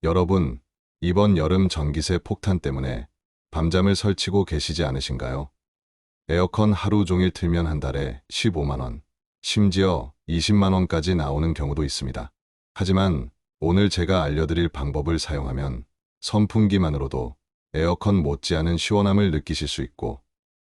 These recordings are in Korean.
여러분, 이번 여름 전기세 폭탄 때문에 밤잠을 설치고 계시지 않으신가요? 에어컨 하루 종일 틀면 한 달에 15만 원, 심지어 20만 원까지 나오는 경우도 있습니다. 하지만 오늘 제가 알려드릴 방법을 사용하면 선풍기만으로도 에어컨 못지않은 시원함을 느끼실 수 있고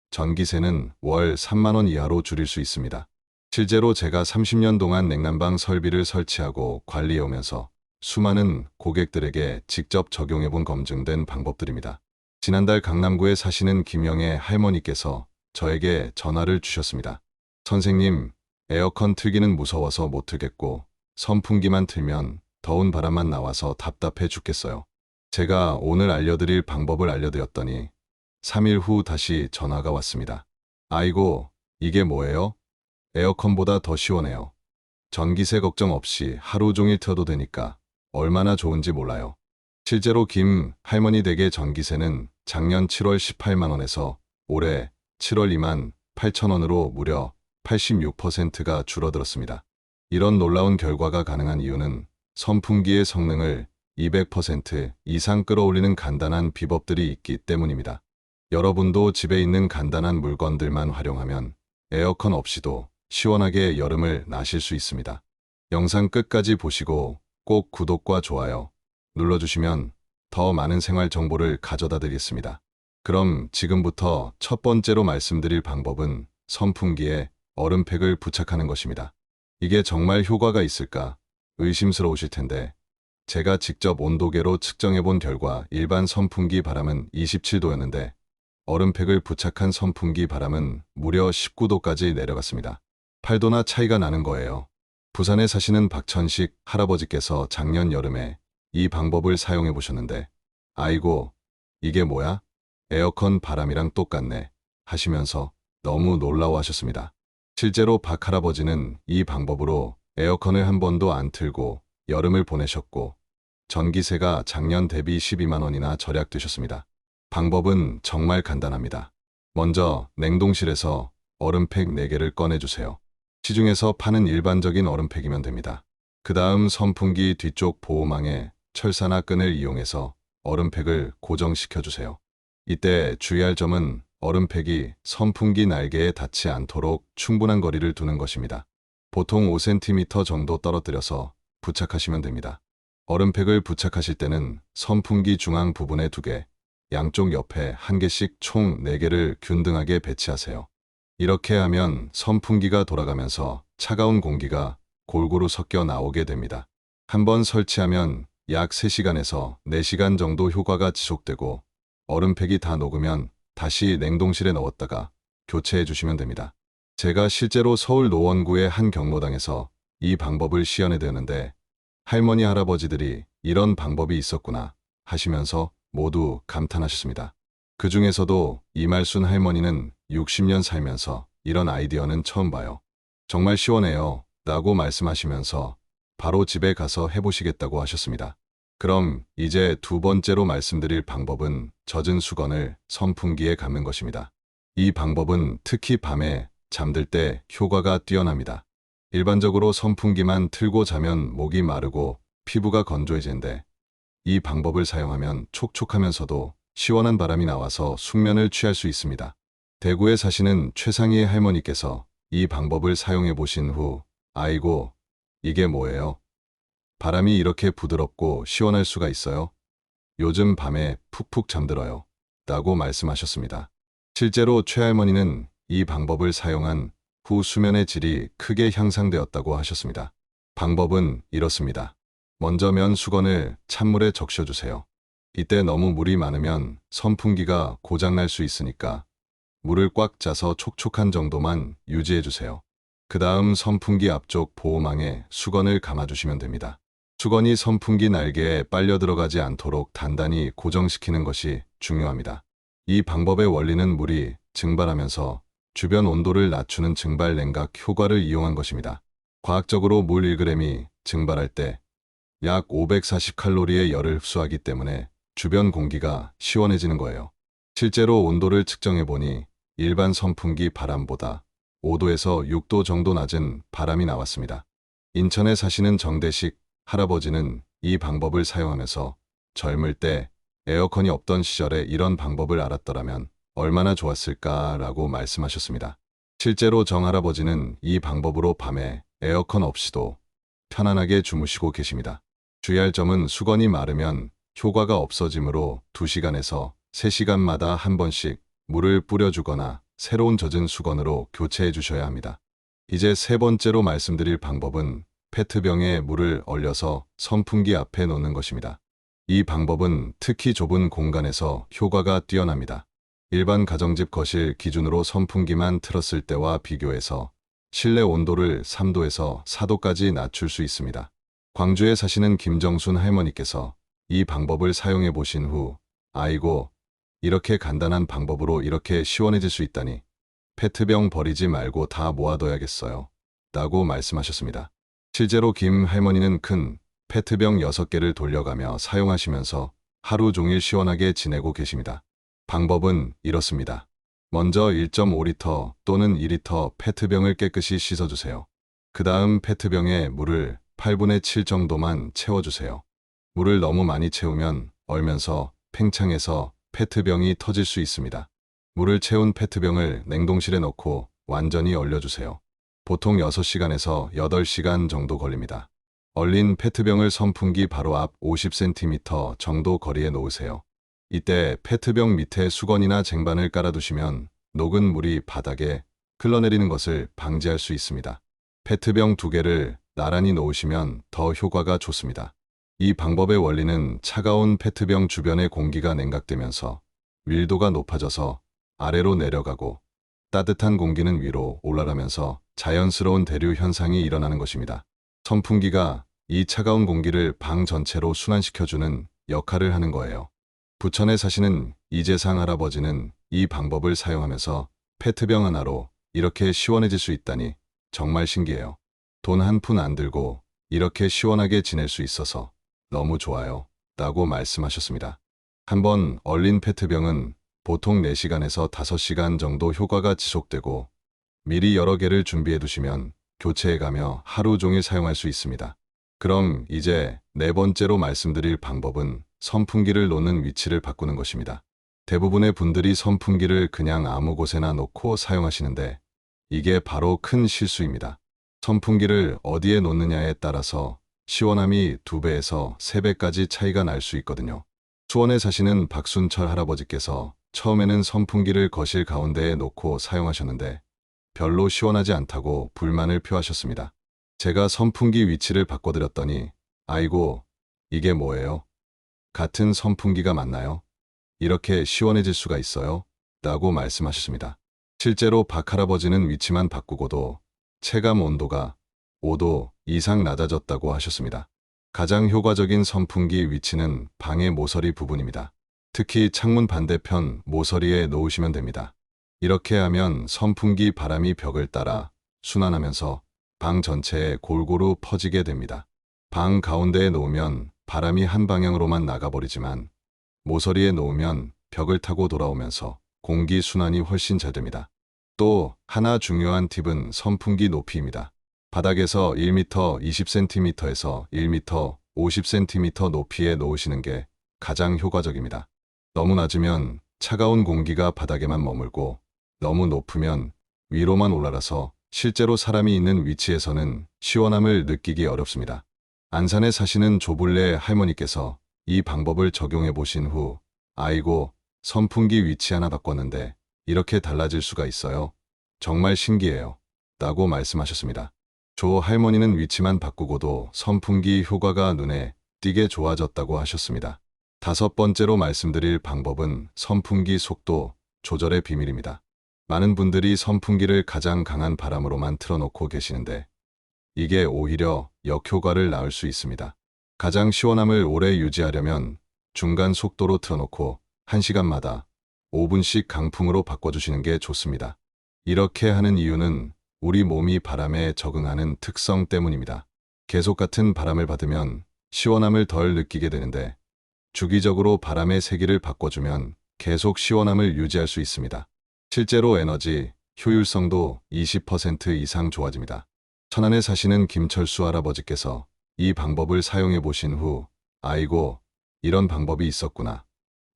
전기세는 월 3만 원 이하로 줄일 수 있습니다. 실제로 제가 30년 동안 냉난방 설비를 설치하고 관리해오면서 수많은 고객들에게 직접 적용해본 검증된 방법들입니다. 지난달 강남구에 사시는 김영애 할머니께서 저에게 전화를 주셨습니다. 선생님, 에어컨 틀기는 무서워서 못 틀겠고 선풍기만 틀면 더운 바람만 나와서 답답해 죽겠어요. 제가 오늘 알려드릴 방법을 알려드렸더니 3일 후 다시 전화가 왔습니다. 아이고, 이게 뭐예요? 에어컨보다 더 시원해요. 전기세 걱정 없이 하루 종일 틀어도 되니까 얼마나 좋은지 몰라요. 실제로 김 할머니 댁의 전기세는 작년 7월 18만 원에서 올해 7월 2만 8천 원으로 무려 86%가 줄어들었습니다. 이런 놀라운 결과가 가능한 이유는 선풍기의 성능을 200% 이상 끌어올리는 간단한 비법들이 있기 때문입니다. 여러분도 집에 있는 간단한 물건들만 활용하면 에어컨 없이도 시원하게 여름을 나실 수 있습니다. 영상 끝까지 보시고 꼭 구독과 좋아요 눌러주시면 더 많은 생활 정보를 가져다 드리겠습니다. 그럼 지금부터 첫 번째로 말씀드릴 방법은 선풍기에 얼음팩을 부착하는 것입니다. 이게 정말 효과가 있을까 의심스러우실 텐데 제가 직접 온도계로 측정해 본 결과 일반 선풍기 바람은 27도였는데 얼음팩을 부착한 선풍기 바람은 무려 19도까지 내려갔습니다. 8도나 차이가 나는 거예요. 부산에 사시는 박천식 할아버지께서 작년 여름에 이 방법을 사용해 보셨는데 아이고, 이게 뭐야? 에어컨 바람이랑 똑같네 하시면서 너무 놀라워하셨습니다. 실제로 박 할아버지는 이 방법으로 에어컨을 한 번도 안 틀고 여름을 보내셨고 전기세가 작년 대비 12만 원이나 절약되셨습니다. 방법은 정말 간단합니다. 먼저 냉동실에서 얼음팩 4개를 꺼내주세요. 시중에서 파는 일반적인 얼음팩이면 됩니다. 그 다음 선풍기 뒤쪽 보호망에 철사나 끈을 이용해서 얼음팩을 고정시켜주세요. 이때 주의할 점은 얼음팩이 선풍기 날개에 닿지 않도록 충분한 거리를 두는 것입니다. 보통 5cm 정도 떨어뜨려서 부착하시면 됩니다. 얼음팩을 부착하실 때는 선풍기 중앙 부분에 2개, 양쪽 옆에 1개씩 총 4개를 균등하게 배치하세요. 이렇게 하면 선풍기가 돌아가면서 차가운 공기가 골고루 섞여 나오게 됩니다. 한번 설치하면 약 3시간에서 4시간 정도 효과가 지속되고 얼음팩이 다 녹으면 다시 냉동실에 넣었다가 교체해 주시면 됩니다. 제가 실제로 서울 노원구의 한 경로당에서 이 방법을 시연해 되었는데 할머니 할아버지들이 이런 방법이 있었구나 하시면서 모두 감탄하셨습니다. 그 중에서도 이말순 할머니는 60년 살면서 이런 아이디어는 처음 봐요. 정말 시원해요 라고 말씀하시면서 바로 집에 가서 해보시겠다고 하셨습니다. 그럼 이제 두 번째로 말씀드릴 방법은 젖은 수건을 선풍기에 감는 것입니다. 이 방법은 특히 밤에 잠들 때 효과가 뛰어납니다. 일반적으로 선풍기만 틀고 자면 목이 마르고 피부가 건조해지는데 이 방법을 사용하면 촉촉하면서도 시원한 바람이 나와서 숙면을 취할 수 있습니다. 대구에 사시는 최상희 할머니께서 이 방법을 사용해 보신 후 아이고, 이게 뭐예요? 바람이 이렇게 부드럽고 시원할 수가 있어요? 요즘 밤에 푹푹 잠들어요 라고 말씀하셨습니다. 실제로 최할머니는 이 방법을 사용한 후 수면의 질이 크게 향상되었다고 하셨습니다. 방법은 이렇습니다. 먼저 면 수건을 찬물에 적셔주세요. 이때 너무 물이 많으면 선풍기가 고장날 수 있으니까 물을 꽉 짜서 촉촉한 정도만 유지해주세요. 그 다음 선풍기 앞쪽 보호망에 수건을 감아주시면 됩니다. 수건이 선풍기 날개에 빨려 들어가지 않도록 단단히 고정시키는 것이 중요합니다. 이 방법의 원리는 물이 증발하면서 주변 온도를 낮추는 증발 냉각 효과를 이용한 것입니다. 과학적으로 물 1g이 증발할 때 약 540칼로리의 열을 흡수하기 때문에 주변 공기가 시원해지는 거예요. 실제로 온도를 측정해 보니 일반 선풍기 바람보다 5도에서 6도 정도 낮은 바람이 나왔습니다. 인천에 사시는 정대식 할아버지는 이 방법을 사용하면서 젊을 때 에어컨이 없던 시절에 이런 방법을 알았더라면 얼마나 좋았을까라고 말씀하셨습니다. 실제로 정할아버지는 이 방법으로 밤에 에어컨 없이도 편안하게 주무시고 계십니다. 주의할 점은 수건이 마르면 효과가 없어지므로 2시간에서 3시간마다 한 번씩 물을 뿌려주거나 새로운 젖은 수건으로 교체해 주셔야 합니다. 이제 세 번째로 말씀드릴 방법은 페트병에 물을 얼려서 선풍기 앞에 놓는 것입니다. 이 방법은 특히 좁은 공간에서 효과가 뛰어납니다. 일반 가정집 거실 기준으로 선풍기만 틀었을 때와 비교해서 실내 온도를 3도에서 4도까지 낮출 수 있습니다. 광주에 사시는 김정순 할머니께서 이 방법을 사용해 보신 후 아이고, 이렇게 간단한 방법으로 이렇게 시원해질 수 있다니 페트병 버리지 말고 다 모아둬야겠어요 라고 말씀하셨습니다. 실제로 김 할머니는 큰 페트병 6개를 돌려가며 사용하시면서 하루 종일 시원하게 지내고 계십니다. 방법은 이렇습니다. 먼저 1.5리터 또는 2리터 페트병을 깨끗이 씻어주세요. 그 다음 페트병에 물을 8분의 7 정도만 채워주세요. 물을 너무 많이 채우면 얼면서 팽창해서 페트병이 터질 수 있습니다. 물을 채운 페트병을 냉동실에 넣고 완전히 얼려주세요. 보통 6시간에서 8시간 정도 걸립니다. 얼린 페트병을 선풍기 바로 앞 50cm 정도 거리에 놓으세요. 이때 페트병 밑에 수건이나 쟁반을 깔아두시면 녹은 물이 바닥에 흘러내리는 것을 방지할 수 있습니다. 페트병 2개를 나란히 놓으시면 더 효과가 좋습니다. 이 방법의 원리는 차가운 페트병 주변의 공기가 냉각되면서 밀도가 높아져서 아래로 내려가고 따뜻한 공기는 위로 올라가면서 자연스러운 대류 현상이 일어나는 것입니다. 선풍기가 이 차가운 공기를 방 전체로 순환시켜주는 역할을 하는 거예요. 부천에 사시는 이재상 할아버지는 이 방법을 사용하면서 페트병 하나로 이렇게 시원해질 수 있다니 정말 신기해요. 돈 한 푼 안 들고 이렇게 시원하게 지낼 수 있어서 너무 좋아요 라고 말씀하셨습니다. 한번 얼린 페트병은 보통 4시간에서 5시간 정도 효과가 지속되고 미리 여러 개를 준비해 두시면 교체해가며 하루 종일 사용할 수 있습니다. 그럼 이제 네 번째로 말씀드릴 방법은 선풍기를 놓는 위치를 바꾸는 것입니다. 대부분의 분들이 선풍기를 그냥 아무 곳에나 놓고 사용하시는데 이게 바로 큰 실수입니다. 선풍기를 어디에 놓느냐에 따라서 시원함이 2배에서 3배까지 차이가 날 수 있거든요. 수원에 사시는 박순철 할아버지께서 처음에는 선풍기를 거실 가운데에 놓고 사용하셨는데 별로 시원하지 않다고 불만을 표하셨습니다. 제가 선풍기 위치를 바꿔드렸더니 아이고, 이게 뭐예요? 같은 선풍기가 맞나요? 이렇게 시원해질 수가 있어요? 라고 말씀하셨습니다. 실제로 박 할아버지는 위치만 바꾸고도 체감 온도가 5도 이상 낮아졌다고 하셨습니다. 가장 효과적인 선풍기 위치는 방의 모서리 부분입니다. 특히 창문 반대편 모서리에 놓으시면 됩니다. 이렇게 하면 선풍기 바람이 벽을 따라 순환하면서 방 전체에 골고루 퍼지게 됩니다. 방 가운데에 놓으면 바람이 한 방향으로만 나가버리지만 모서리에 놓으면 벽을 타고 돌아오면서 공기 순환이 훨씬 잘 됩니다. 또 하나 중요한 팁은 선풍기 높이입니다. 바닥에서 1m 20cm에서 1m 50cm 높이에 놓으시는 게 가장 효과적입니다. 너무 낮으면 차가운 공기가 바닥에만 머물고 너무 높으면 위로만 올라가서 실제로 사람이 있는 위치에서는 시원함을 느끼기 어렵습니다. 안산에 사시는 조불래 할머니께서 이 방법을 적용해 보신 후 아이고, 선풍기 위치 하나 바꿨는데 이렇게 달라질 수가 있어요. 정말 신기해요. 라고 말씀하셨습니다. 조 할머니는 위치만 바꾸고도 선풍기 효과가 눈에 띄게 좋아졌다고 하셨습니다. 5번째로 말씀드릴 방법은 선풍기 속도 조절의 비밀입니다. 많은 분들이 선풍기를 가장 강한 바람으로만 틀어놓고 계시는데 이게 오히려 역효과를 낳을 수 있습니다. 가장 시원함을 오래 유지하려면 중간 속도로 틀어놓고 1시간마다 5분씩 강풍으로 바꿔주시는 게 좋습니다. 이렇게 하는 이유는 우리 몸이 바람에 적응하는 특성 때문입니다. 계속 같은 바람을 받으면 시원함을 덜 느끼게 되는데 주기적으로 바람의 세기를 바꿔주면 계속 시원함을 유지할 수 있습니다. 실제로 에너지 효율성도 20% 이상 좋아집니다. 천안에 사시는 김철수 할아버지께서 이 방법을 사용해 보신 후, 아이고, 이런 방법이 있었구나.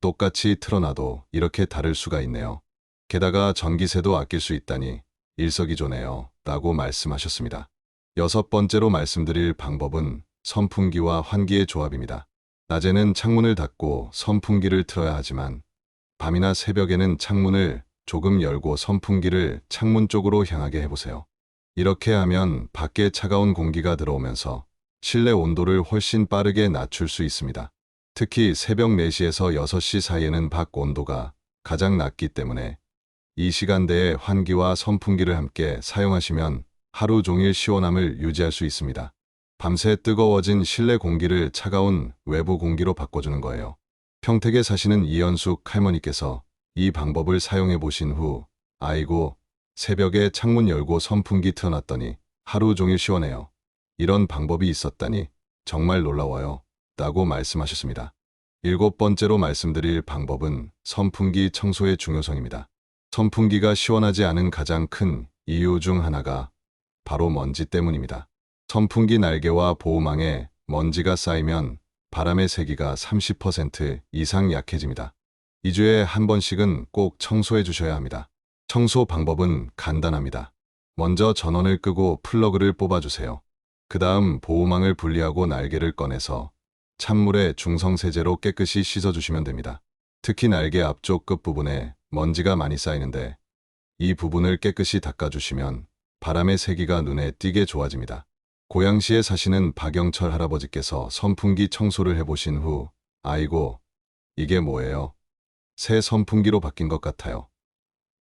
똑같이 틀어놔도 이렇게 다를 수가 있네요. 게다가 전기세도 아낄 수 있다니 일석이조네요. 라고 말씀하셨습니다. 여섯 번째로 말씀드릴 방법은 선풍기와 환기의 조합입니다. 낮에는 창문을 닫고 선풍기를 틀어야 하지만 밤이나 새벽에는 창문을 조금 열고 선풍기를 창문 쪽으로 향하게 해보세요. 이렇게 하면 밖에 차가운 공기가 들어오면서 실내 온도를 훨씬 빠르게 낮출 수 있습니다. 특히 새벽 4시에서 6시 사이에는 밖 온도가 가장 낮기 때문에 이 시간대에 환기와 선풍기를 함께 사용하시면 하루 종일 시원함을 유지할 수 있습니다. 밤새 뜨거워진 실내 공기를 차가운 외부 공기로 바꿔주는 거예요. 평택에 사시는 이현숙 할머니께서 이 방법을 사용해 보신 후, 아이고, 새벽에 창문 열고 선풍기 틀어놨더니 하루 종일 시원해요. 이런 방법이 있었다니 정말 놀라워요. 라고 말씀하셨습니다. 일곱 번째로 말씀드릴 방법은 선풍기 청소의 중요성입니다. 선풍기가 시원하지 않은 가장 큰 이유 중 하나가 바로 먼지 때문입니다. 선풍기 날개와 보호망에 먼지가 쌓이면 바람의 세기가 30% 이상 약해집니다. 2주에 한 번씩은 꼭 청소해 주셔야 합니다. 청소 방법은 간단합니다. 먼저 전원을 끄고 플러그를 뽑아주세요. 그 다음 보호망을 분리하고 날개를 꺼내서 찬물에 중성세제로 깨끗이 씻어주시면 됩니다. 특히 날개 앞쪽 끝부분에 먼지가 많이 쌓이는데 이 부분을 깨끗이 닦아주시면 바람의 세기가 눈에 띄게 좋아집니다. 고양시에 사시는 박영철 할아버지께서 선풍기 청소를 해보신 후, 아이고, 이게 뭐예요? 새 선풍기로 바뀐 것 같아요.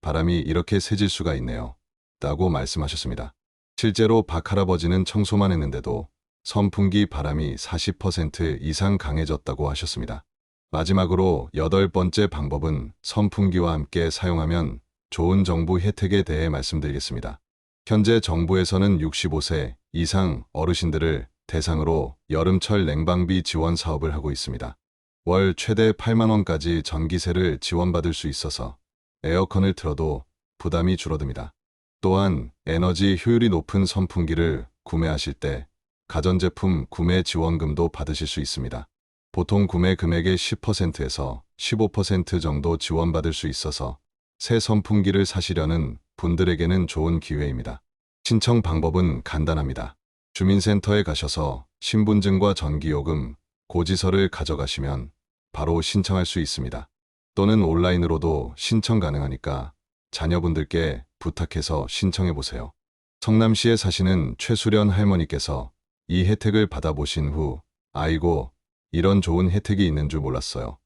바람이 이렇게 세질 수가 있네요. 라고 말씀하셨습니다. 실제로 박 할아버지는 청소만 했는데도 선풍기 바람이 40% 이상 강해졌다고 하셨습니다. 마지막으로 여덟 번째 방법은 선풍기와 함께 사용하면 좋은 정부 혜택에 대해 말씀드리겠습니다. 현재 정부에서는 65세 이상 어르신들을 대상으로 여름철 냉방비 지원 사업을 하고 있습니다. 월 최대 8만 원까지 전기세를 지원받을 수 있어서 에어컨을 틀어도 부담이 줄어듭니다. 또한 에너지 효율이 높은 선풍기를 구매하실 때 가전제품 구매 지원금도 받으실 수 있습니다. 보통 구매 금액의 10%에서 15% 정도 지원받을 수 있어서 새 선풍기를 사시려는 분들에게는 좋은 기회입니다. 신청 방법은 간단합니다. 주민센터에 가셔서 신분증과 전기요금, 고지서를 가져가시면 바로 신청할 수 있습니다. 또는 온라인으로도 신청 가능하니까 자녀분들께 부탁해서 신청해 보세요. 성남시에 사시는 최수련 할머니께서 이 혜택을 받아보신 후, 아이고, 이런 좋은 혜택이 있는 줄 몰랐어요.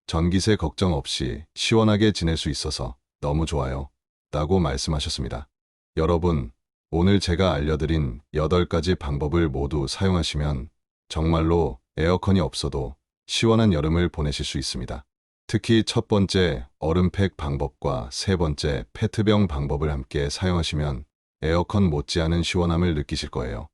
전기세 걱정 없이 시원하게 지낼 수 있어서 너무 좋아요. 라고 말씀하셨습니다. 여러분, 오늘 제가 알려드린 8가지 방법을 모두 사용하시면 정말로 에어컨이 없어도 시원한 여름을 보내실 수 있습니다. 특히 첫 번째 얼음팩 방법과 세 번째 페트병 방법을 함께 사용하시면 에어컨 못지않은 시원함을 느끼실 거예요.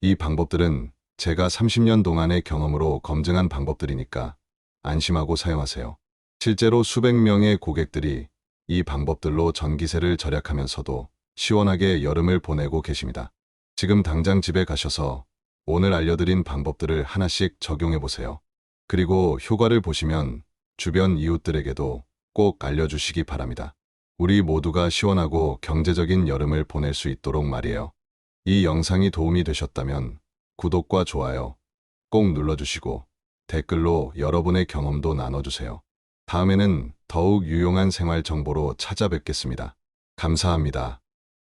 이 방법들은 제가 30년 동안의 경험으로 검증한 방법들이니까 안심하고 사용하세요. 실제로 수백 명의 고객들이 이 방법들로 전기세를 절약하면서도 시원하게 여름을 보내고 계십니다. 지금 당장 집에 가셔서 오늘 알려드린 방법들을 하나씩 적용해 보세요. 그리고 효과를 보시면 주변 이웃들에게도 꼭 알려주시기 바랍니다. 우리 모두가 시원하고 경제적인 여름을 보낼 수 있도록 말이에요. 이 영상이 도움이 되셨다면 구독과 좋아요 꼭 눌러주시고 댓글로 여러분의 경험도 나눠주세요. 다음에는 더욱 유용한 생활 정보로 찾아뵙겠습니다. 감사합니다.